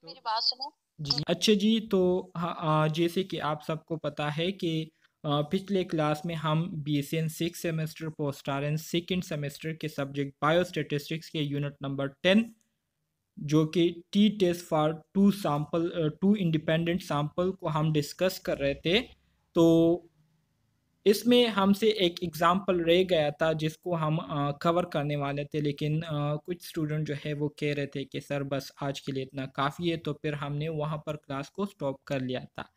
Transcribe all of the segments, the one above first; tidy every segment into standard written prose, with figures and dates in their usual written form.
मेरी बात सुनो। जी, अच्छा जी, तो हाँ, जैसे कि आप सबको पता है कि पिछले क्लास में हम BSN 6 semester post RN second semester के सब्जेक्ट बायोस्टैटिस्टिक्स के यूनिट नंबर 10 जो कि T test for two independent sample को हम डिस्कस कर रहे थे। तो इसमें हमसे एक एग्ज़ाम्पल रह गया था जिसको हम कवर करने वाले थे, लेकिन कुछ स्टूडेंट जो है वो कह रहे थे कि सर बस आज के लिए इतना काफ़ी है, तो फिर हमने वहाँ पर क्लास को स्टॉप कर लिया था।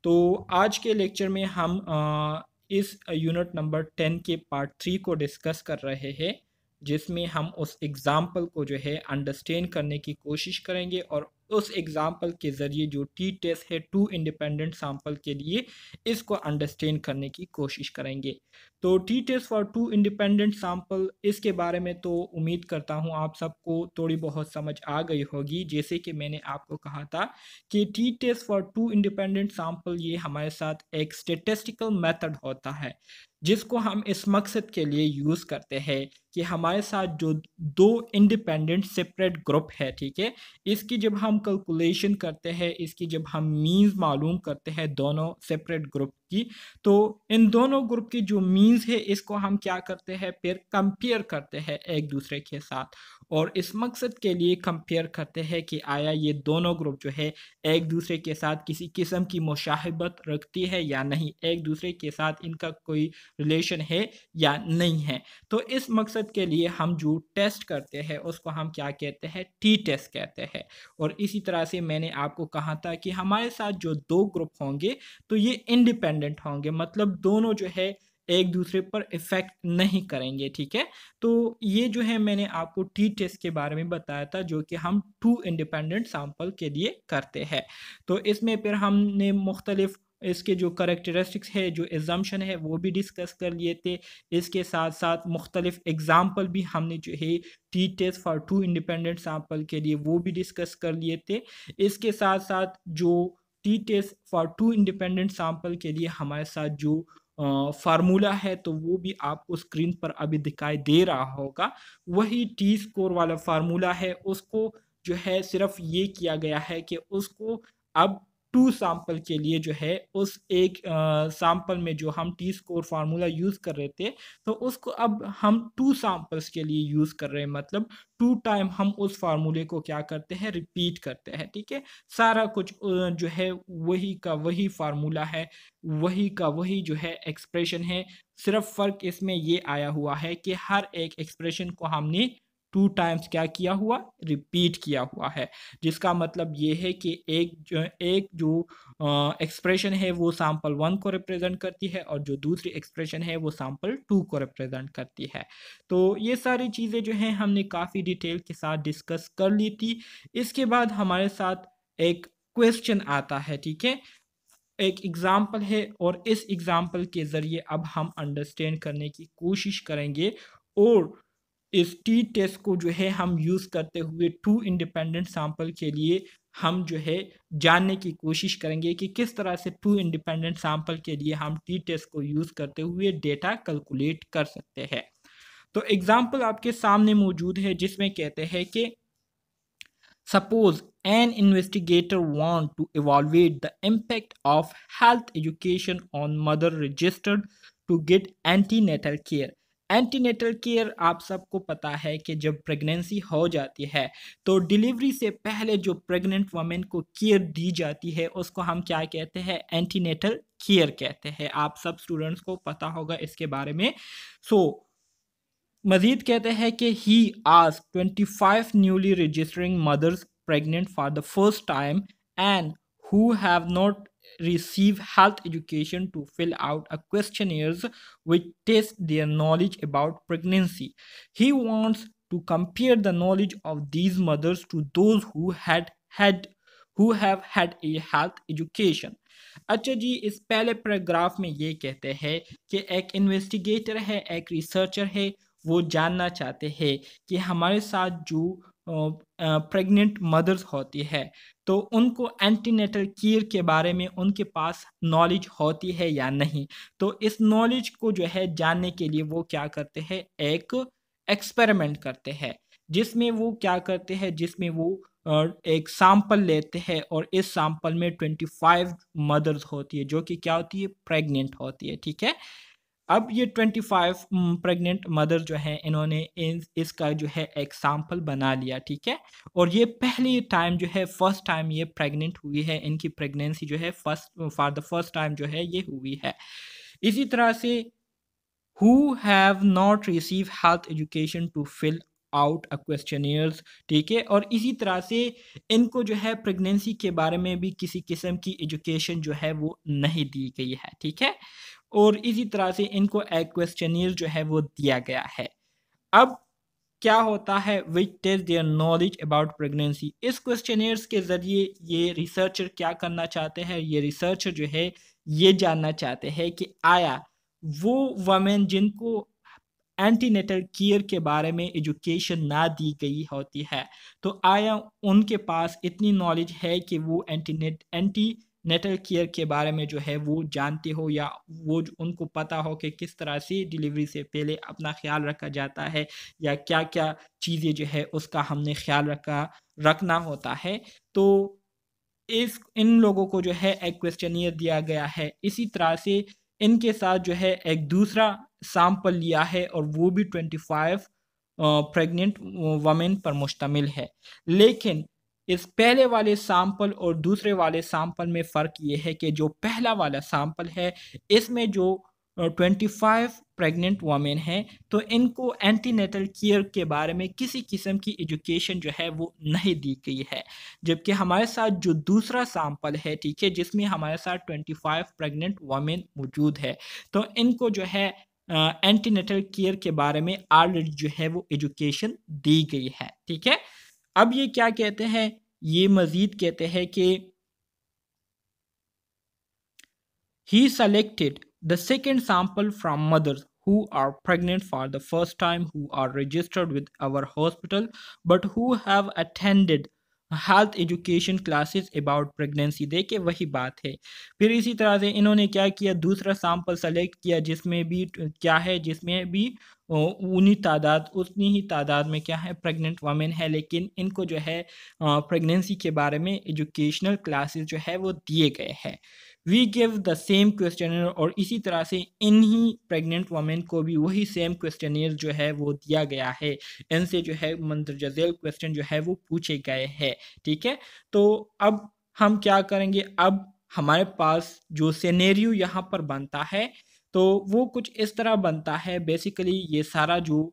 तो आज के लेक्चर में हम इस यूनिट नंबर 10 के पार्ट 3 को डिस्कस कर रहे हैं, जिसमें हम उस एग्ज़ाम्पल को जो है अंडरस्टैंड करने की कोशिश करेंगे और उस एग्ज़ाम्पल के ज़रिए जो टी टेस्ट है टू इंडिपेंडेंट सैंपल के लिए इसको अंडरस्टैंड करने की कोशिश करेंगे। तो T test for two independent sample, इसके बारे में तो उम्मीद करता हूँ आप सबको थोड़ी बहुत समझ आ गई होगी। जैसे कि मैंने आपको कहा था कि T test for two independent sample ये हमारे साथ एक स्टेटिस्टिकल मेथड होता है जिसको हम इस मकसद के लिए यूज़ करते हैं कि हमारे साथ जो दो इंडिपेंडेंट सेपरेट ग्रुप है, ठीक है, इसकी जब हम कैलकुलेशन करते हैं, इसकी जब हम मीन्स मालूम करते हैं दोनों सेपरेट ग्रुप की, तो इन दोनों ग्रुप की जो मीन्स है इसको हम क्या करते हैं, फिर कंपेयर करते हैं एक दूसरे के साथ, और इस मकसद के लिए कंपेयर करते हैं कि आया ये दोनों ग्रुप जो है एक दूसरे के साथ किसी किस्म की मुशाहिबत रखती है या नहीं, एक दूसरे के साथ इनका कोई रिलेशन है या नहीं है। तो इस मकसद के लिए हम जो टेस्ट करते हैं उसको हम क्या कहते हैं, टी टेस्ट कहते हैं। और इसी तरह से मैंने आपको कहा था कि हमारे साथ जो दो ग्रुप होंगे तो ये इंडिपेंडेंट होंगे, मतलब दोनों जो है एक दूसरे पर इफेक्ट नहीं करेंगे, ठीक है। तो ये जो है मैंने आपको टी टेस्ट के बारे में बताया था जो कि हम टू इंडिपेंडेंट सैंपल के लिए करते हैं। तो इसमें फिर हमने मुख्तलिफ इसके जो करेक्टरिस्टिक्स है, जो एजम्पशन है, वो भी डिस्कस कर लिए थे। इसके साथ साथ मुख्तलिफ एग्जाम्पल भी हमने जो है T test for two independent sample के लिए वो भी डिस्कस कर लिए थे। इसके साथ साथ जो T test for two independent sample के लिए हमारे साथ जो फार्मूला है तो वो भी आपको स्क्रीन पर अभी दिखाई दे रहा होगा। वही टी स्कोर वाला फार्मूला है, उसको जो है सिर्फ ये किया गया है कि उसको अब टू सैंपल के लिए जो है उस एक सैंपल में जो हम टी स्कोर फार्मूला यूज़ कर रहे थे तो उसको अब हम टू सैंपल्स के लिए यूज़ कर रहे हैं, मतलब टू टाइम हम उस फार्मूले को क्या करते हैं, रिपीट करते हैं, ठीक है। सारा कुछ जो है वही का वही फार्मूला है, वही का वही जो है एक्सप्रेशन है। सिर्फ फ़र्क इसमें ये आया हुआ है कि हर एक एक्सप्रेशन को हमने टू टाइम्स क्या किया हुआ, रिपीट किया हुआ है, जिसका मतलब ये है कि एक जो एक्सप्रेशन है वो सैंपल वन को रिप्रेजेंट करती है और जो दूसरी एक्सप्रेशन है वो सैंपल टू को रिप्रेजेंट करती है। तो ये सारी चीज़ें जो हैं हमने काफ़ी डिटेल के साथ डिस्कस कर ली थी। इसके बाद हमारे साथ एक क्वेश्चन आता है, ठीक है, एक एग्जाम्पल है, और इस एग्जाम्पल के ज़रिए अब हम अंडरस्टैंड करने की कोशिश करेंगे और इस टी टेस्ट को जो है हम यूज़ करते हुए टू इंडिपेंडेंट सैंपल के लिए हम जो है जानने की कोशिश करेंगे कि किस तरह से टू इंडिपेंडेंट सैंपल के लिए हम टी टेस्ट को यूज़ करते हुए डेटा कैलकुलेट कर सकते हैं। तो एग्जाम्पल आपके सामने मौजूद है जिसमें कहते हैं कि suppose an investigator want to evaluate the impact of health education on mother registered to get antenatal care। Antenatal care आप सबको पता है कि जब प्रेगनेंसी हो जाती है तो डिलीवरी से पहले जो प्रेग्नेंट वमेन को केयर दी जाती है उसको हम क्या कहते हैं, एंटीनेटल केयर कहते हैं। आप सब स्टूडेंट्स को पता होगा इसके बारे में। सो मजीद कहते हैं कि ही आज 25 newly registering mothers pregnant for the first time and who have not received health education to fill out a questionnaires which test their knowledge about pregnancy. He wants to compare the knowledge of these mothers to those who have had a health education। अच्छा जी, इस पहले paragraph में ये कहते हैं कि एक investigator है, एक रिसर्चर है, वो जानना चाहते हैं कि हमारे साथ जो प्रेग्नेंट मदर्स होती है तो उनको एंटीनेटल केयर के बारे में उनके पास नॉलेज होती है या नहीं। तो इस नॉलेज को जो है जानने के लिए वो क्या करते हैं, एक एक्सपेरिमेंट करते हैं जिसमें वो क्या करते हैं, जिसमें वो एक सैंपल लेते हैं और इस सैंपल में 25 मदर्स होती है जो कि क्या होती है, प्रेग्नेंट होती है, ठीक है। अब ये 25 प्रेग्नेंट मदर जो है इन्होंने इसका जो है एक सैंपल बना लिया, ठीक है। और ये पहली टाइम जो है, फर्स्ट टाइम ये प्रेग्नेंट हुई है, इनकी प्रेगनेंसी जो है फॉर द फर्स्ट टाइम जो है ये हुई है। इसी तरह से who have not received health education to fill out a questionnaires, ठीक है। और इसी तरह से इनको जो है प्रेगनेंसी के बारे में भी किसी किस्म की एजुकेशन जो है वो नहीं दी गई है, ठीक है। और इसी तरह से इनको एक क्वेश्चनियर जो है वो दिया गया है। अब क्या होता है, which test their knowledge about pregnancy. इस क्वेश्चनियर्स के ज़रिए ये रिसर्चर क्या करना चाहते हैं, ये रिसर्चर जो है ये जानना चाहते हैं कि आया वो वमेन जिनको एंटीनेटल केयर के बारे में एजुकेशन ना दी गई होती है, तो आया उनके पास इतनी नॉलेज है कि वो एंटी नेटल केयर के बारे में जो है वो जानते हो, या उनको पता हो कि किस तरह से डिलीवरी से पहले अपना ख्याल रखा जाता है, या क्या क्या चीज़ें जो है उसका हमने ख्याल रखना होता है। तो इन लोगों को जो है एक क्वेश्चनियर दिया गया है। इसी तरह से इनके साथ जो है एक दूसरा सैंपल लिया है और वो भी 25 प्रेग्नेंट वमेन पर मुश्तमिल है। लेकिन इस पहले वाले सैंपल और दूसरे वाले सैंपल में फ़र्क ये है कि जो पहला वाला सैंपल है इसमें जो 25 प्रेग्नेंट वमेन हैं, तो इनको एंटीनेटल केयर के बारे में किसी किस्म की एजुकेशन जो है वो नहीं दी गई है। जबकि हमारे साथ जो दूसरा सैंपल है, ठीक है, जिसमें हमारे साथ 25 प्रेग्नेंट वमेन मौजूद है, तो इनको जो है एंटीनेटल केयर के बारे में ऑलरेडी जो है वो एजुकेशन दी गई है, ठीक है। अब ये क्या कहते हैं, ये मज़ीद कहते हैं कि he selected the second sample from mothers who are pregnant for the first time, who are registered with our hospital, but who have attended health education classes about pregnancy. देखिए वही बात है। फिर इसी तरह से इन्होंने क्या किया, दूसरा सैंपल सेलेक्ट किया जिसमें भी क्या है, जिसमें भी उतनी ही तादाद में क्या है, प्रेग्नेंट वमेन है, लेकिन इनको जो है प्रेगनेंसी के बारे में एजुकेशनल क्लासेस जो है वो दिए गए हैं। We give the same questionnaire, और इसी तरह से इन्हीं प्रेग्नेंट वमेन को भी वही सेम क्वेश्चनर जो है वो दिया गया है। इनसे जो है मंदरजा झेल क्वेश्चन जो है वो पूछे गए हैं, ठीक है। तो अब हम क्या करेंगे, अब हमारे पास जो सिनेरियो यहाँ पर बनता है तो वो कुछ इस तरह बनता है। बेसिकली ये सारा जो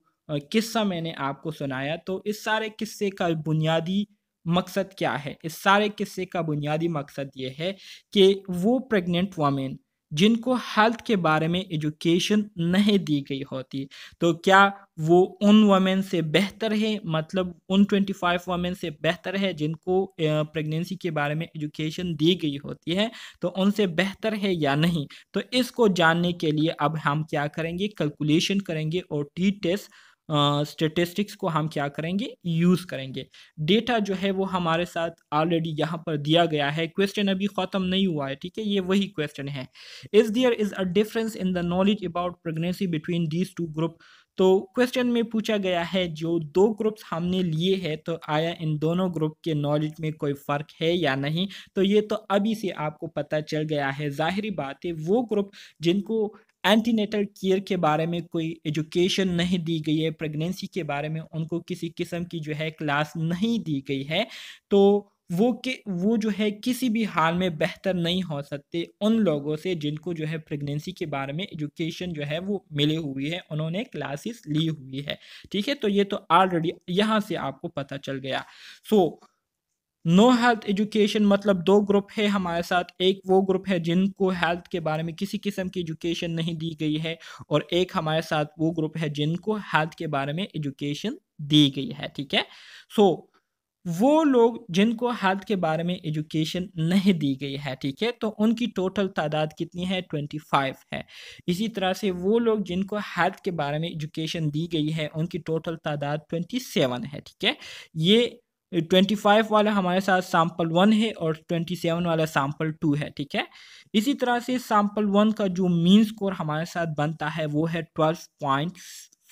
किस्सा मैंने आपको सुनाया, तो इस सारे किस्से का बुनियादी मकसद क्या है? इस सारे किस्से का बुनियादी मकसद ये है कि वो प्रेग्नेंट वमेन जिनको हेल्थ के बारे में एजुकेशन नहीं दी गई होती, तो क्या वो उन वमेन से बेहतर है, मतलब उन 25 वमेन से बेहतर है जिनको प्रेगनेंसी के बारे में एजुकेशन दी गई होती है, तो उनसे बेहतर है या नहीं? तो इसको जानने के लिए अब हम क्या करेंगे, कैलकुलेशन करेंगे और टी टेस्ट स्टेटिस्टिक्स को हम क्या करेंगे, यूज़ करेंगे। डेटा जो है वो हमारे साथ ऑलरेडी यहाँ पर दिया गया है, क्वेश्चन अभी ख़त्म नहीं हुआ है, ठीक है, ये वही क्वेश्चन है। Is there is a difference in the knowledge about pregnancy between these two group. तो क्वेश्चन में पूछा गया है जो दो ग्रुप्स हमने लिए हैं, तो आया इन दोनों ग्रुप के नॉलेज में कोई फ़र्क है या नहीं? तो ये तो अभी से आपको पता चल गया है। ज़ाहिरी बात है वो ग्रुप जिनको एंटीनेटल केयर के बारे में कोई एजुकेशन नहीं दी गई है, प्रेगनेंसी के बारे में उनको किसी किस्म की जो है क्लास नहीं दी गई है, तो वो जो है किसी भी हाल में बेहतर नहीं हो सकते उन लोगों से जिनको जो है प्रेगनेंसी के बारे में एजुकेशन जो है वो मिली हुई है, उन्होंने क्लासेस ली हुई है, ठीक है। तो ये तो ऑलरेडी यहाँ से आपको पता चल गया। सो नो हेल्थ एजुकेशन मतलब दो ग्रुप है हमारे साथ, एक वो ग्रुप है जिनको हेल्थ के बारे में किसी किस्म की एजुकेशन नहीं दी गई है, और एक हमारे साथ वो ग्रुप है जिनको हेल्थ के बारे में एजुकेशन दी गई है, ठीक है। सो वो लोग जिनको हेल्थ के बारे में एजुकेशन नहीं दी गई है, ठीक है, तो उनकी टोटल तादाद कितनी है, 25 है। इसी तरह से वो लोग जिनको हेल्थ के बारे में एजुकेशन दी गई है उनकी टोटल तादाद 27 है, ठीक है। ये 25 वाला हमारे साथ सैंपल 1 है और 27 वाला सैंपल 2 है, ठीक है। इसी तरह से सैंपल 1 का जो मीन स्कोर हमारे साथ बनता है वो है 12.5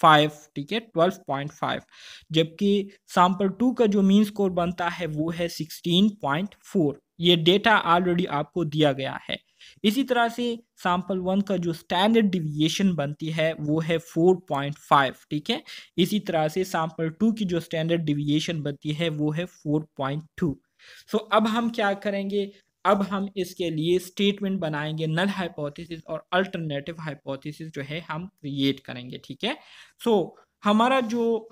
5, ठीक है, 12.5, जबकि सैंपल 2 का जो मीन स्कोर बनता है वो है 16.4। ये डेटा ऑलरेडी आपको दिया गया है। इसी तरह से सैंपल 1 का जो स्टैंडर्ड डिविएशन बनती है वो है 4.5, ठीक है। इसी तरह से सैंपल 2 की जो स्टैंडर्ड डिविएशन बनती है वो है 4.2। सो अब हम क्या करेंगे, अब हम इसके लिए स्टेटमेंट बनाएंगे, नल हाइपोथेसिस और अल्टरनेटिव हाइपोथेसिस जो है हम क्रिएट करेंगे, ठीक है। सो हमारा जो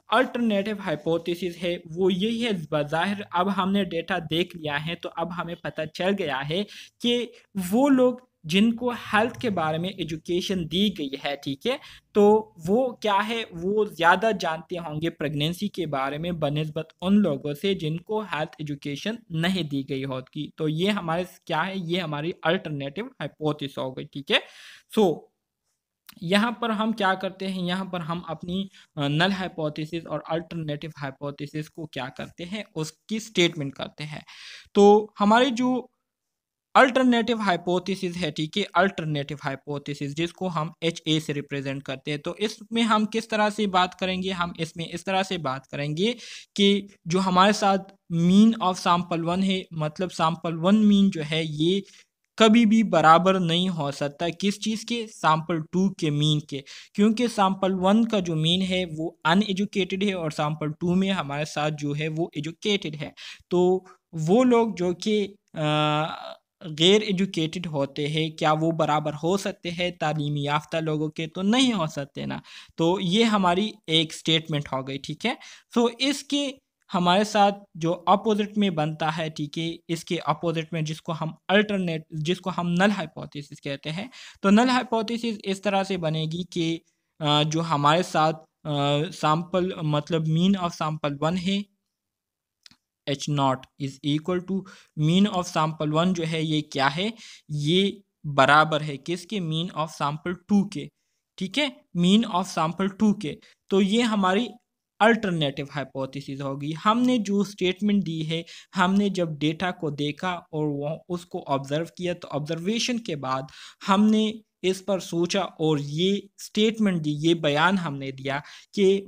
अल्टरनेटिव हाइपोथेसिस है वो यही है। बज़ाहिर अब हमने डेटा देख लिया है तो अब हमें पता चल गया है कि वो लोग जिनको हेल्थ के बारे में एजुकेशन दी गई है, ठीक है, तो वो क्या है, वो ज़्यादा जानते होंगे प्रेगनेंसी के बारे में बनिस्बत उन लोगों से जिनको हेल्थ एजुकेशन नहीं दी गई होती। तो ये हमारे क्या है, ये हमारी अल्टरनेटिव हाइपोथेसिस हो गई, ठीक है। सो यहाँ पर हम क्या करते हैं, यहाँ पर हम अपनी नल हाइपोथेसिस और अल्टरनेटिव हाइपोथेसिस को क्या करते हैं, उसकी स्टेटमेंट करते हैं। तो हमारी जो अल्टरनेटिव हाइपोथेसिस है, ठीक है, अल्टरनेटिव हाइपोथेसिस जिसको हम एच ए से रिप्रेजेंट करते हैं, तो इसमें हम किस तरह से बात करेंगे, हम इसमें इस तरह से बात करेंगे कि जो हमारे साथ मीन ऑफ सैंपल 1 है, मतलब सैंपल 1 मीन जो है ये कभी भी बराबर नहीं हो सकता किस चीज़ के, सैंपल 2 के मीन के, क्योंकि सैंपल 1 का जो मीन है वो अनएजुकेटेड है और सैंपल 2 में हमारे साथ जो है वो एजुकेटेड है। तो वो लोग जो कि गैर एजुकेटेड होते हैं, क्या वो बराबर हो सकते हैं तालीमी याफ्ता लोगों के? तो नहीं हो सकते ना। तो ये हमारी एक स्टेटमेंट हो गई, ठीक है। सो इसके हमारे साथ जो अपोजिट में बनता है, ठीक है, इसके अपोजिट में जिसको हम नल हाइपोथेसिस कहते हैं, तो नल हाइपोथेसिस इस तरह से बनेगी कि जो हमारे साथ सैंपल मतलब मीन ऑफ सैंपल 1 है, H naught is equal to mean of sample 1 जो है ये क्या है, ये बराबर है किसके, मीन ऑफ सैंपल 2 के, ठीक है, मीन ऑफ सैंपल 2 के। तो ये हमारी अल्टरनेटिव हाइपोथेसिस होगी। हमने जो स्टेटमेंट दी है, हमने जब डेटा को देखा और वो उसको ऑब्जर्व किया, तो ऑब्जर्वेशन के बाद हमने इस पर सोचा और ये स्टेटमेंट दी, ये बयान हमने दिया कि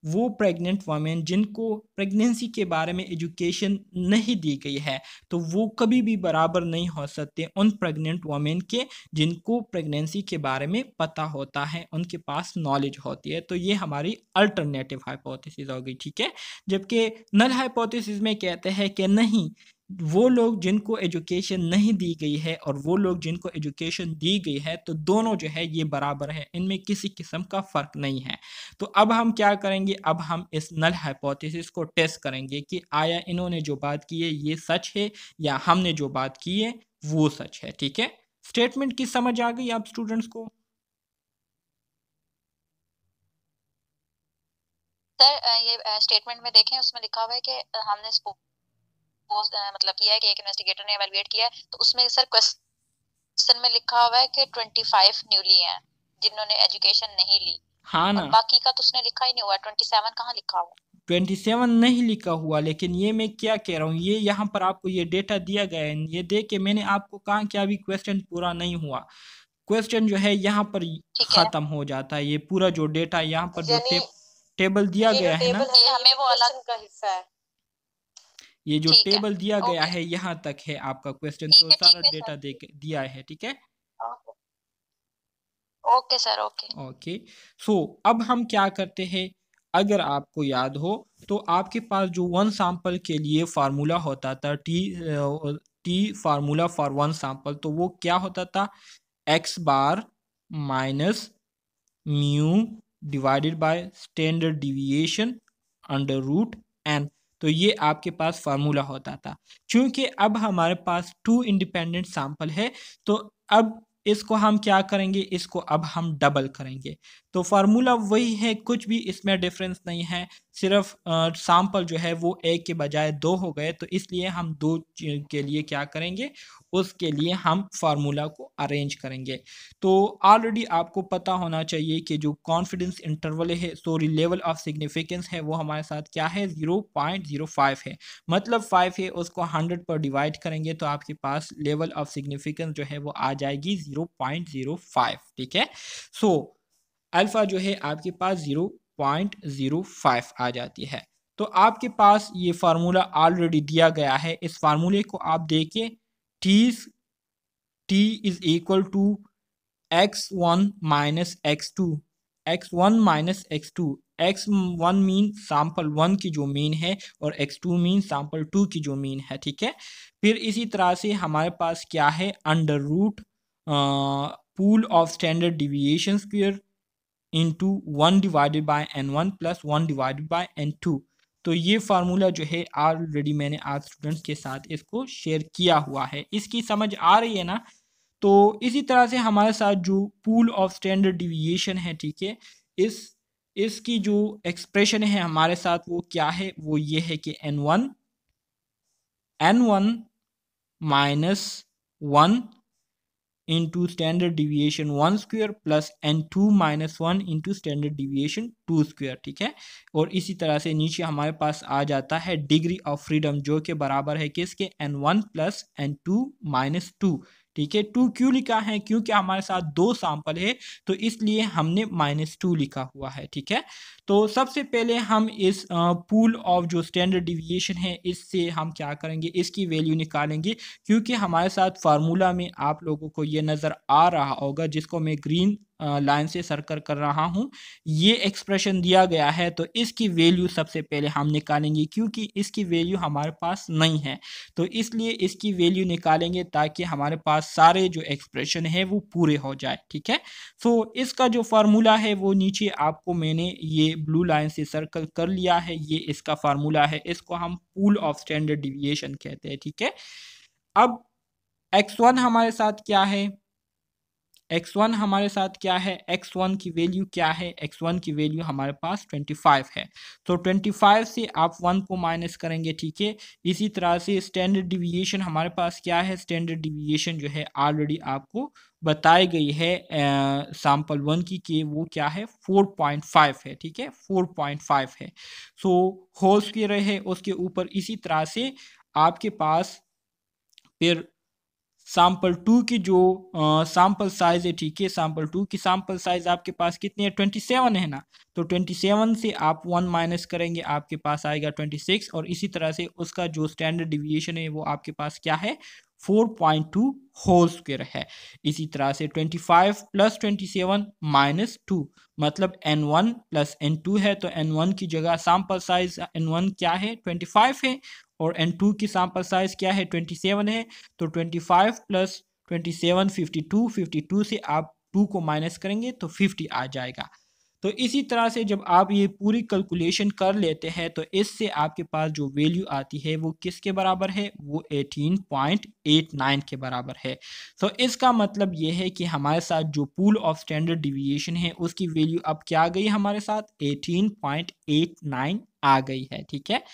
वो प्रेग्नेंट वमेन जिनको प्रेगनेंसी के बारे में एजुकेशन नहीं दी गई है, तो वो कभी भी बराबर नहीं हो सकते उन प्रेग्नेंट वमेन के जिनको प्रेगनेंसी के बारे में पता होता है, उनके पास नॉलेज होती है। तो ये हमारी अल्टरनेटिव हाइपोथेसिस हो गई, ठीक है। जबकि नल हाइपोथेसिस में कहते हैं कि नहीं, वो लोग जिनको एजुकेशन नहीं दी गई है और वो लोग जिनको एजुकेशन दी गई है, तो दोनों जो है ये बराबर है, इनमें किसी किस्म का फ़र्क नहीं है। तो अब हम क्या करेंगे, अब हम इस नल हाइपोथेसिस को टेस्ट करेंगे कि आया इन्होंने जो बात की है ये सच है या हमने जो बात की है वो सच है, ठीक है। स्टेटमेंट की समझ आ गई आप स्टूडेंट्स को? सर ये स्टेटमेंट में देखें, उसमें लिखा हुआ है कि हमने मतलब किया है कि एक इन्वेस्टिगेटर ने एवेलुएट किया है, तो उसमें सर क्वेश्चन में लिखा हुआ है कि 25 न्यूली हैं जिन्होंने एजुकेशन नहीं ली, हाँ और ना, बाकी का तो उसने लिखा ही नहीं हुआ। 27 कहाँ लिखा हुआ? 27 नहीं लिखा हुआ, लेकिन ये मैं क्या कह रहा हूँ, ये यहाँ पर आपको ये डेटा दिया गया है, ये देख के मैंने आपको कहा कि अभी क्वेश्चन पूरा नहीं हुआ। क्वेश्चन जो है यहाँ पर ठीक है, ख़त्म हो जाता है, ये पूरा जो डेटा यहाँ पर जो यानी टेबल दिया ये जो गया है ना, टेबल है ये हमें वो अलग का हिस्सा है। ये जो ठीक है, टेबल दिया गया ओके, है यहाँ तक है आपका क्वेश्चन, तो ठीक है, सारा ठीक है डेटा सर, दे दिया है, ठीक है। Okay sir, okay. ओके। सो अब हम क्या करते हैं, अगर आपको याद हो तो आपके पास जो वन सैंपल के लिए फार्मूला होता था, T formula for one sample, तो वो क्या होता था, X bar minus mu divided by standard deviation under root N. तो ये आपके पास फार्मूला होता था। क्योंकि अब हमारे पास टू इंडिपेंडेंट सैंपल है, तो अब इसको हम क्या करेंगे, इसको अब हम डबल करेंगे। तो फार्मूला वही है, कुछ भी इसमें डिफरेंस नहीं है, सिर्फ सैंपल जो है वो एक के बजाय दो हो गए, तो इसलिए हम दो के लिए क्या करेंगे, उसके लिए हम फार्मूला को अरेंज करेंगे। तो ऑलरेडी आपको पता होना चाहिए कि जो कॉन्फिडेंस इंटरवल है, सॉरी लेवल ऑफ सिग्निफिकेंस है, वो हमारे साथ क्या है, 0.05 है। मतलब 5 है, उसको 100 पर डिवाइड करेंगे तो आपके पास लेवल ऑफ सिग्निफिकेंस जो है वो आ जाएगी 0.05, ठीक है। सो अल्फ़ा जो है आपके पास 0.05 आ जाती है। तो आपके पास ये फार्मूला ऑलरेडी दिया गया है। इस फार्मूले को आप देखिए, T is equal to x1 minus x2, x1 minus x2, x1 mean sample 1 की जो मीन है और x2 मीन सैंपल 2 की जो मीन है, ठीक है। फिर इसी तरह से हमारे पास क्या है, under root pool of standard deviation square into 1 divided by n1 plus 1 divided by n2। तो ये फार्मूला जो है ऑलरेडी मैंने आप स्टूडेंट्स के साथ इसको शेयर किया हुआ है। इसकी समझ आ रही है ना। तो इसी तरह से हमारे साथ जो पूल ऑफ स्टैंडर्ड डिविएशन है, ठीक है, इस इसकी जो एक्सप्रेशन है हमारे साथ वो क्या है, वो ये है कि n1 minus 1 into standard deviation 1 square plus n2 minus 1 into standard deviation 2 square, ठीक है। और इसी तरह से नीचे हमारे पास आ जाता है डिग्री ऑफ फ्रीडम, जो कि बराबर है किसके, n1 प्लस n2 माइनस 2, ठीक है। 2 क्यों लिखा है, क्योंकि हमारे साथ 2 सैंपल है, तो इसलिए हमने -2 लिखा हुआ है, ठीक है। तो सबसे पहले हम इस पूल ऑफ जो स्टैंडर्ड डिविएशन है, इससे हम क्या करेंगे, इसकी वैल्यू निकालेंगे। क्योंकि हमारे साथ फार्मूला में आप लोगों को ये नज़र आ रहा होगा, जिसको मैं ग्रीन लाइन से सर्कल कर रहा हूँ, ये एक्सप्रेशन दिया गया है। तो इसकी वैल्यू सबसे पहले हम निकालेंगे, क्योंकि इसकी वैल्यू हमारे पास नहीं है, तो इसलिए इसकी वैल्यू निकालेंगे ताकि हमारे पास सारे जो एक्सप्रेशन है वो पूरे हो जाए, ठीक है। सो इसका जो फार्मूला है वो नीचे आपको मैंने ये ब्लू लाइन से सर्कल कर लिया है, ये इसका फार्मूला है। इसको हम पूल ऑफ स्टैंडर्ड डिविएशन कहते हैं, ठीक है। अब x1 हमारे साथ क्या है, x1 हमारे साथ क्या है, x1 की वैल्यू क्या है, x1 की वैल्यू हमारे पास 25 है। तो 25 से आप 1 को माइनस करेंगे, ठीक है। इसी तरह से स्टैंडर्ड डिविएशन हमारे पास क्या है, स्टैंडर्ड डिविएशन जो है ऑलरेडी आपको बताई गई है सैंपल 1 की, कि वो क्या है, 4.5 है, ठीक है, 4.5 है। सो होल स्क्वायर है उसके ऊपर। इसी तरह से आपके पास फिर सैंपल 2 की जो सैंपल साइज है, ठीक है, सैंपल 2 की सैंपल साइज आपके पास कितनी है, 27 है ना। तो 27 से आप 1 माइनस करेंगे, आपके पास आएगा 26। और इसी तरह से उसका जो स्टैंडर्ड डिविएशन है वो आपके पास क्या है, 4.2 होल स्क्वायर है। इसी तरह से 25 प्लस 27 माइनस 2, मतलब n1 प्लस n2 है। तो n1 की जगह सैंपल साइज n1 क्या है, 25 है, और n2 की सैंपल साइज क्या है, 27 है। तो 25 प्लस 27 52, 52 से आप 2 को माइनस करेंगे तो 50 आ जाएगा। तो इसी तरह से जब आप ये पूरी कैलकुलेशन कर लेते हैं, तो इससे आपके पास जो वैल्यू आती है वो किसके बराबर है, वो 18.89 के बराबर है। तो इसका मतलब ये है कि हमारे साथ जो पूल ऑफ स्टैंडर्ड डिविएशन है उसकी वैल्यू अब क्या आ गई, हमारे साथ 18.89 आ गई है, ठीक है।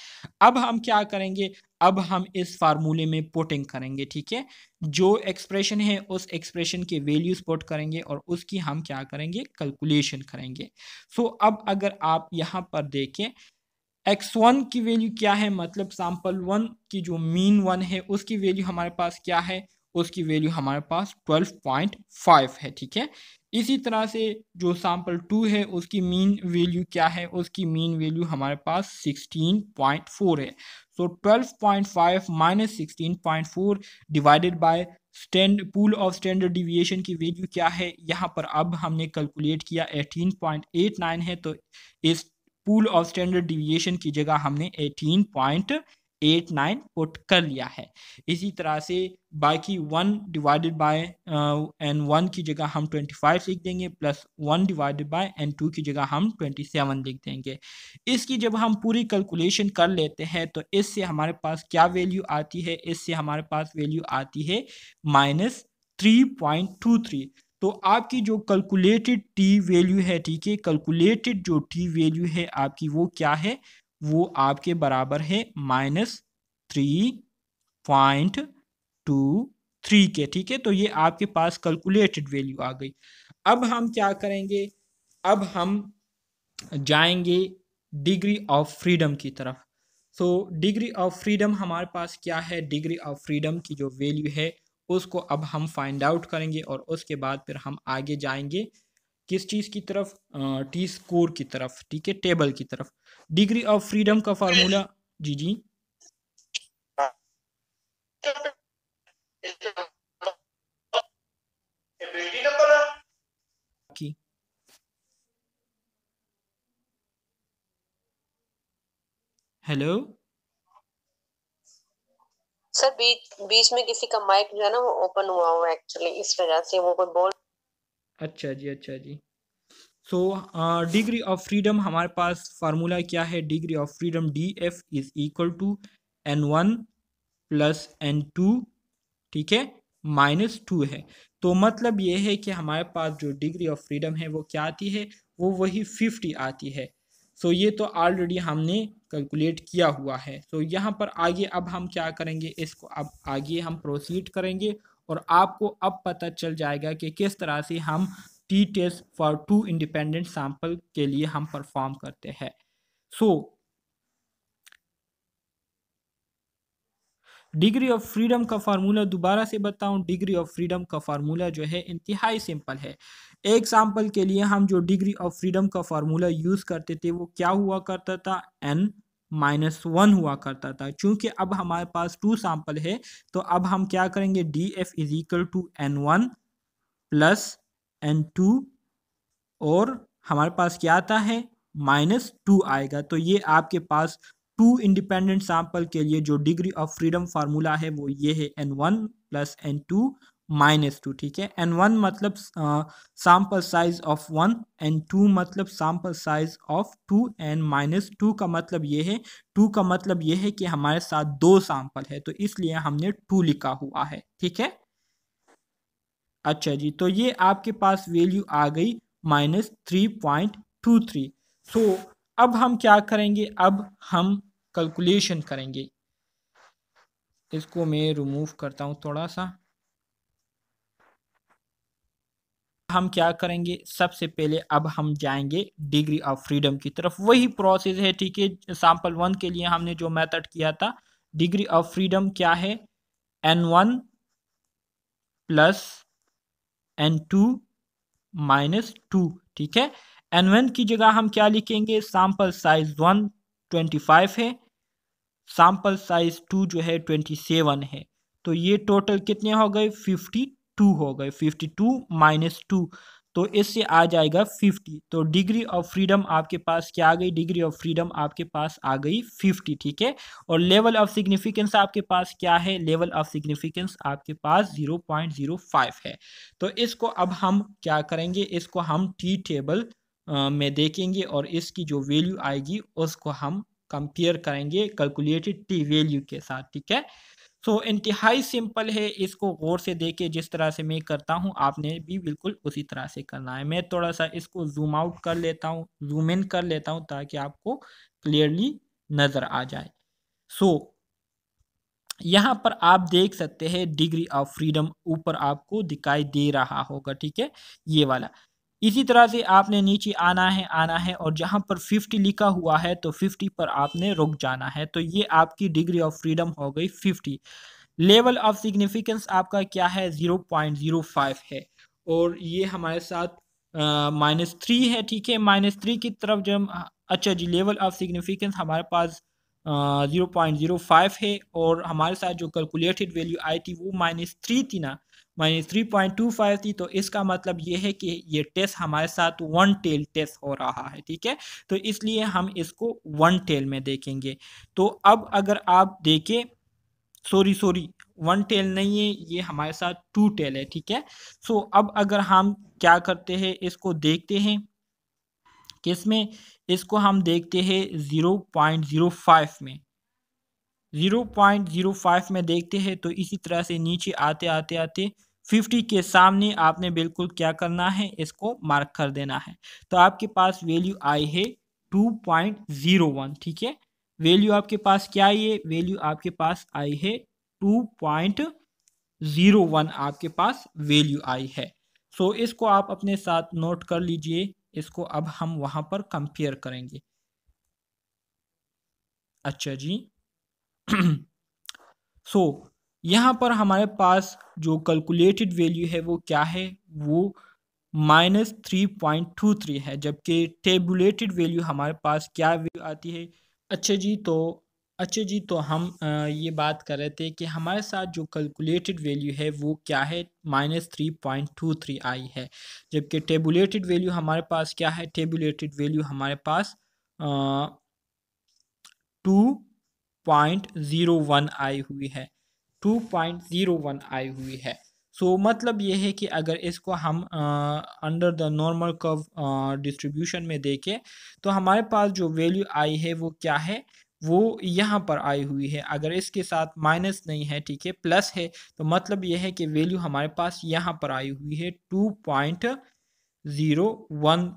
अब हम क्या करेंगे, अब हम इस फार्मूले में पुटिंग करेंगे, ठीक है। जो एक्सप्रेशन है उस एक्सप्रेशन के वैल्यूज पुट करेंगे और उसकी हम क्या करेंगे, कैलकुलेशन करेंगे। सो अब अगर आप यहाँ पर देखें, x1 की वैल्यू क्या है, मतलब सैंपल 1 की जो मीन 1 है उसकी वैल्यू हमारे पास क्या है, उसकी वैल्यू हमारे पास 12.5 है, ठीक है। इसी तरह से जो सैंपल 2 है उसकी मीन वैल्यू क्या है, उसकी मीन वैल्यू हमारे पास 16.4 है। सो 12.5 minus 16.4 divided by pool of standard deviation की वैल्यू क्या है, यहाँ पर अब हमने कैलकुलेट किया 18.89 है। तो इस पूल ऑफ स्टैंडर्ड डिविएशन की जगह हमने 18.89 पुट कर लिया है। इसी तरह से बाकी 1 डिवाइडेड बाय n1 की जगह हम 25 लिख देंगे, प्लस 1 डिवाइडेड बाय n2 की जगह हम 27 लिख देंगे। इसकी जब हम पूरी कैलकुलेशन कर लेते हैं तो इससे हमारे पास क्या वैल्यू आती है, इससे हमारे पास वैल्यू आती है -3.23। तो आपकी जो कैलकुलेटेड टी वैल्यू है, ठीक है, कैलकुलेटेड जो टी वैल्यू है आपकी वो क्या है, वो आपके बराबर है -3.23 के, ठीक है। तो ये आपके पास कैलकुलेटेड वैल्यू आ गई। अब हम क्या करेंगे, अब हम जाएंगे डिग्री ऑफ फ्रीडम की तरफ। सो डिग्री ऑफ फ्रीडम हमारे पास क्या है, डिग्री ऑफ फ्रीडम की जो वैल्यू है उसको अब हम फाइंड आउट करेंगे और उसके बाद फिर हम आगे जाएंगे किस चीज़ की तरफ? टी स्कोर की तरफ, ठीक है, टेबल की तरफ। डिग्री ऑफ फ्रीडम का फार्मूला, जी जी की हेलो। सर बीच बीच में किसी का माइक जो है ना वो ओपन हुआ हुआ एक्चुअली, इस वजह से वो कोई बोल। अच्छा जी, अच्छा जी। सो डिग्री ऑफ फ्रीडम हमारे पास फार्मूला क्या है? Degree of freedom D F is equal to N1 plus N2, ठीक है, -2 है। तो मतलब ये है कि हमारे पास जो डिग्री ऑफ फ्रीडम है वो क्या आती है? वो वही 50 आती है। सो ये तो ऑलरेडी हमने कैलकुलेट किया हुआ है। सो यहाँ पर आगे अब हम क्या करेंगे, इसको अब आगे हम प्रोसीड करेंगे और आपको अब पता चल जाएगा कि किस तरह से हम T test for 2 independent sample के लिए हम परफॉर्म करते हैं। सो डिग्री ऑफ फ्रीडम का फार्मूला दोबारा से बताऊं, डिग्री ऑफ फ्रीडम का फार्मूला जो है इंतहाई सिंपल है। एक सैंपल के लिए हम जो डिग्री ऑफ फ्रीडम का फार्मूला यूज़ करते थे वो क्या हुआ करता था? n-1 हुआ करता था। चूंकि अब हमारे पास 2 सैंपल है तो अब हम क्या करेंगे? D F is equal to N1 plus N2 और हमारे पास क्या आता है? -2 आएगा। तो ये आपके पास 2 इंडिपेंडेंट सैंपल के लिए जो डिग्री ऑफ फ्रीडम फार्मूला है वो ये है N1 प्लस N2 -2, ठीक है। N1 मतलब सैंपल साइज ऑफ 1, N2 मतलब सैंपल साइज ऑफ 2 एंड -2 का मतलब ये है, 2 का मतलब ये है कि हमारे साथ 2 सैंपल है तो इसलिए हमने 2 लिखा हुआ है, ठीक है। अच्छा जी, तो ये आपके पास वैल्यू आ गई -3.23। सो अब हम क्या करेंगे? अब हम कैलकुलेशन करेंगे। इसको मैं रिमूव करता हूँ थोड़ा सा। हम क्या करेंगे? सबसे पहले अब हम जाएंगे डिग्री ऑफ फ्रीडम की तरफ। वही प्रोसेस है, ठीक है। सैंपल 1 के लिए हमने जो मेथड किया था, डिग्री ऑफ फ्रीडम क्या है? N1 प्लस N2 -2, ठीक है। N1 की जगह हम क्या लिखेंगे? सैंपल साइज 1 25 है, सैंपल साइज 2 जो है 27 है। तो ये टोटल कितने हो गए? 52 हो गए। 52 -2 तो इससे आ जाएगा 50। तो डिग्री ऑफ फ्रीडम आपके पास क्या आ गई? डिग्री ऑफ फ्रीडम आपके पास आ गई 50, ठीक है। और लेवल ऑफ सिग्निफिकेंस आपके पास क्या है? लेवल ऑफ सिग्निफिकेंस आपके पास 0.05 है। तो इसको अब हम क्या करेंगे? इसको हम टी टेबल में देखेंगे और इसकी जो वैल्यू आएगी उसको हम कंपेयर करेंगे कैलकुलेटेड टी वैल्यू के साथ, ठीक है। सो इंतहाई सिंपल है, इसको गौर से देखे जिस तरह से मैं करता हूँ आपने भी बिल्कुल उसी तरह से करना है। मैं थोड़ा सा इसको जूम आउट कर लेता हूँ, जूम इन कर लेता हूँ ताकि आपको क्लियरली नज़र आ जाए। सो यहाँ पर आप देख सकते हैं डिग्री ऑफ फ्रीडम ऊपर आपको दिखाई दे रहा होगा, ठीक है, ये वाला। इसी तरह से आपने नीचे आना है और जहाँ पर 50 लिखा हुआ है तो 50 पर आपने रुक जाना है। तो ये आपकी डिग्री ऑफ फ्रीडम हो गई 50। लेवल ऑफ सिग्निफिकेंस आपका क्या है? 0.05 है और ये हमारे साथ -3 है, ठीक है। -3 की तरफ जब अच्छा जी, लेवल ऑफ सिग्निफिकेंस हमारे पास 0.05 है और हमारे साथ जो कैलकुलेटेड वैल्यू आई थी वो -3 थी ना, -3.25 थी। तो इसका मतलब ये है कि ये टेस्ट हमारे साथ वन टेल टेस्ट हो रहा है, ठीक है। तो इसलिए हम इसको वन टेल में देखेंगे। तो अब अगर आप देखें, सॉरी वन टेल नहीं है, ये हमारे साथ टू टेल है, ठीक है। सो अब अगर हम क्या करते हैं, इसको देखते हैं किस में? इसको हम देखते हैं 0.05 में। 0.05 में देखते हैं तो इसी तरह से नीचे आते आते आते 50 के सामने आपने बिल्कुल क्या करना है? इसको मार्क कर देना है। तो आपके पास वैल्यू आई है 2.01, ठीक है। वैल्यू आपके पास क्या आई है? वैल्यू आपके पास आई है 2.01 आपके पास वैल्यू आई है। सो इसको आप अपने साथ नोट कर लीजिए। इसको अब हम वहां पर कंपेयर करेंगे। अच्छा जी। सो यहाँ पर हमारे पास जो कैलकुलेटेड वैल्यू है वो क्या है? वो -3.23 है, जबकि टेबुलेटेड वैल्यू हमारे पास क्या वैल्यू आती है। अच्छा जी, तो हम ये बात कर रहे थे कि हमारे साथ जो कैलकुलेटेड वैल्यू है वो क्या है, -3.23 आई है, जबकि टेबुलेटेड वैल्यू हमारे पास क्या है, टेबुलेटेड वैल्यू हमारे पास 2.01 आई हुई है, 2.01 आई हुई है। सो मतलब ये है कि अगर इसको हम under the normal curve distribution में देखें तो हमारे पास जो वैल्यू आई है वो क्या है, वो यहाँ पर आई हुई है। अगर इसके साथ माइनस नहीं है, ठीक है, प्लस है, तो मतलब ये है कि वैल्यू हमारे पास यहाँ पर आई हुई है 2.01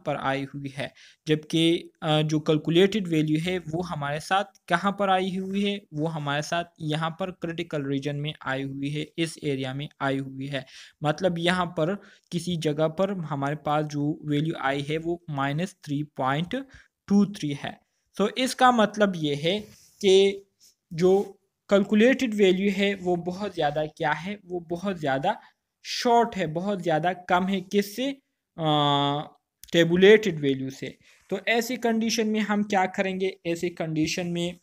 पर आई हुई है, जबकि जो कैलकुलेटेड वैल्यू है वो हमारे साथ कहाँ पर आई हुई है, वो हमारे साथ यहाँ पर क्रिटिकल रीजन में आई हुई है, इस एरिया में आई हुई है। मतलब यहाँ पर किसी जगह पर हमारे पास जो वैल्यू आई है वो -3.23 है। तो इसका मतलब ये है कि जो कैलकुलेटेड वैल्यू है वो बहुत ज़्यादा क्या है, वो बहुत ज़्यादा शॉर्ट है, बहुत ज़्यादा कम है, किससे, टेबुलेटेड वैल्यू से। तो ऐसी कंडीशन में हम क्या करेंगे, ऐसी कंडीशन में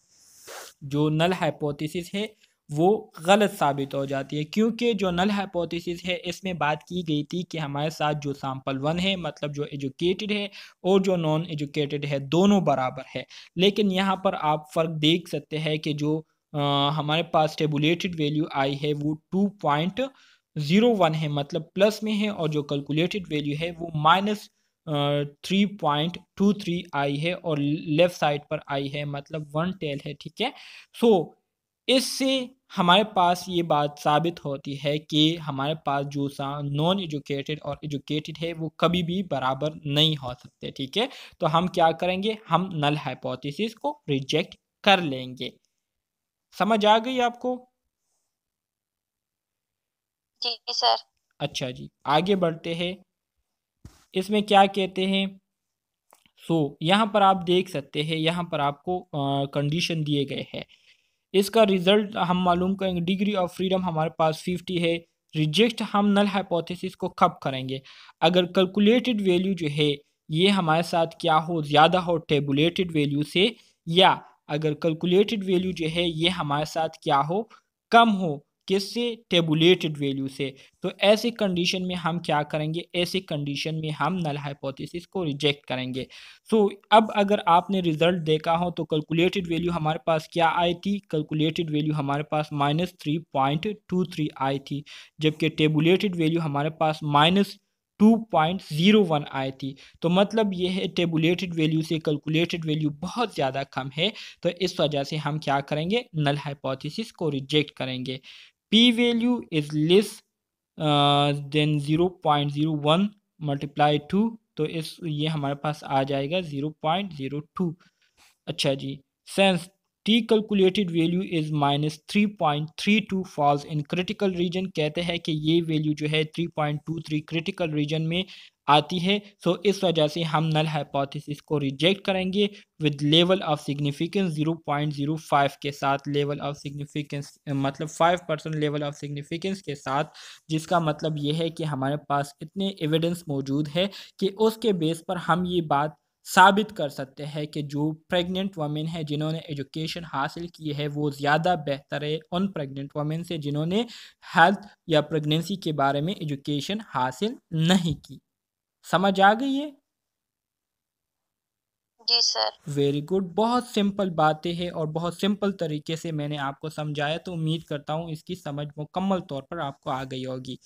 जो नल हाइपोथेसिस है वो गलत साबित हो जाती है, क्योंकि जो नल हाइपोथेसिस है इसमें बात की गई थी कि हमारे साथ जो सैंपल 1 है, मतलब जो एजुकेटेड है और जो नॉन एजुकेटेड है, दोनों बराबर है। लेकिन यहाँ पर आप फ़र्क देख सकते हैं कि जो हमारे पास टेबुलेटेड वैल्यू आई है वो 2.01 है, मतलब प्लस में है, और जो कैलकुलेटेड वैल्यू है वो -3.23 आई है और लेफ्ट साइड पर आई है, मतलब वन टेल है, ठीक है। सो इससे हमारे पास ये बात साबित होती है कि हमारे पास जो नॉन एजुकेटेड और एजुकेटेड है वो कभी भी बराबर नहीं हो सकते, ठीक है। तो हम क्या करेंगे, हम नल हाइपोथेसिस को रिजेक्ट कर लेंगे। समझ आ गई आपको? जी सर। अच्छा जी, आगे बढ़ते हैं। इसमें क्या कहते हैं, यहाँ पर आप देख सकते हैं, यहाँ पर आपको कंडीशन दिए गए हैं। इसका रिजल्ट हम मालूम करेंगे। डिग्री ऑफ फ्रीडम हमारे पास 50 है। रिजेक्ट हम नल हाइपोथेसिस को कब करेंगे, अगर कैलकुलेटेड वैल्यू जो है ये हमारे साथ क्या हो, ज़्यादा हो टेबुलेटेड वैल्यू से, या अगर कैलकुलेटेड वैल्यू जो है ये हमारे साथ क्या हो, कम हो, किससे, टेबुलेटेड वैल्यू से। तो ऐसी कंडीशन में हम क्या करेंगे, ऐसी कंडीशन में हम नल हाइपोथेसिस को रिजेक्ट करेंगे। अब अगर आपने रिजल्ट देखा हो तो कैलकुलेटेड वैल्यू हमारे पास क्या आई थी, कैलकुलेटेड वैल्यू हमारे पास -3.23 आई थी, जबकि टेबुलेटेड वैल्यू हमारे पास -2.01 आई थी। तो मतलब ये है टेबुलेटेड वैल्यू से कैलकुलेटेड वैल्यू बहुत ज़्यादा कम है, तो इस वजह से हम क्या करेंगे, नल हाइपोथेसिस को रिजेक्ट करेंगे। P value is less than 0.01 multiply 2, तो ये हमारे पास आ जाएगा 0.02। अच्छा जी, since T calculated value is -3.32 falls in critical region, कहते हैं कि ये वैल्यू जो है 3.23 क्रिटिकल रीजन में आती है। इस वजह से हम नल हाइपोथेसिस को रिजेक्ट करेंगे विद लेवल ऑफ सिग्निफिकेंस 0.05 के साथ, लेवल ऑफ सिग्निफिकेंस मतलब 5% लेवल ऑफ सिग्निफिकेंस के साथ, जिसका मतलब ये है कि हमारे पास इतने एविडेंस मौजूद है कि उसके बेस पर हम ये बात साबित कर सकते हैं कि जो प्रेग्नेंट वमेन है जिन्होंने एजुकेशन हासिल की है वो ज़्यादा बेहतर है उन प्रेग्नेंट वमेन से जिन्होंने हेल्थ या प्रेगनेंसी के बारे में एजुकेशन हासिल नहीं की। समझ आ गई है? जी सर। वेरी गुड, बहुत सिंपल बातें हैं और बहुत सिंपल तरीके से मैंने आपको समझाया, तो उम्मीद करता हूँ इसकी समझ मुकम्मल तौर पर आपको आ गई होगी।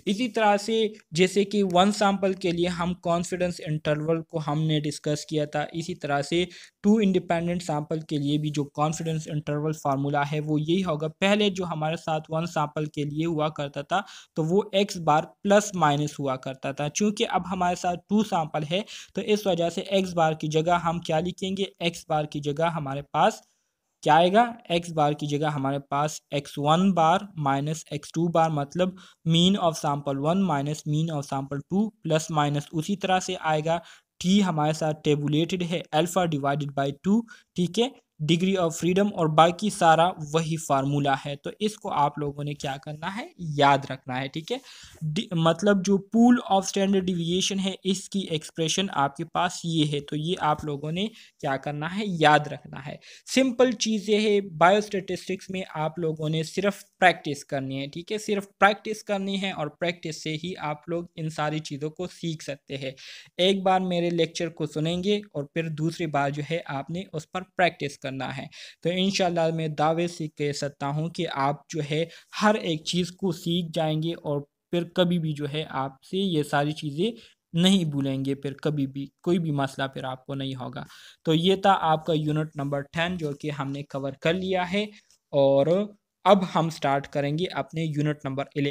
इसी तरह से जैसे कि वन सैंपल के लिए हम कॉन्फिडेंस इंटरवल को हमने डिस्कस किया था, इसी तरह से टू इंडिपेंडेंट सैंपल के लिए भी जो कॉन्फिडेंस इंटरवल फार्मूला है वो यही होगा। पहले जो हमारे साथ वन सैंपल के लिए हुआ करता था तो वो x बार प्लस माइनस हुआ करता था, चूँकि अब हमारे साथ टू सैंपल है तो इस वजह से x बार की जगह हम क्या लिखेंगे, x बार की जगह हमारे पास क्या आएगा, x बार की जगह हमारे पास x1 बार माइनस x2 बार, मतलब mean of sample 1 minus mean of sample 2 plus minus उसी तरह से आएगा। t हमारे साथ टेबुलेटेड है अल्फा डिवाइडेड बाई 2, ठीक है, डिग्री ऑफ फ्रीडम और बाकी सारा वही फार्मूला है। तो इसको आप लोगों ने क्या करना है, याद रखना है, ठीक है। मतलब जो पूल ऑफ स्टैंडर्ड डिविएशन है इसकी एक्सप्रेशन आपके पास ये है, तो ये आप लोगों ने क्या करना है, याद रखना है। सिंपल चीज़ ये है, बायोस्टैटिस्टिक्स में आप लोगों ने सिर्फ प्रैक्टिस करनी है, ठीक है, सिर्फ प्रैक्टिस करनी है और प्रैक्टिस से ही आप लोग इन सारी चीज़ों को सीख सकते हैं। एक बार मेरे लेक्चर को सुनेंगे और फिर दूसरी बार जो है आपने उस पर प्रैक्टिस करना है। तो इंशाल्लाह मैं दावे से कह सकता हूँ कि आप जो है हर एक चीज़ को सीख जाएंगे और फिर कभी भी जो है आपसे ये सारी चीज़ें नहीं भूलेंगे, फिर कभी भी कोई भी मसला फिर आपको नहीं होगा। तो ये था आपका यूनिट नंबर 10 जो कि हमने कवर कर लिया है और अब हम स्टार्ट करेंगे अपने यूनिट नंबर 11।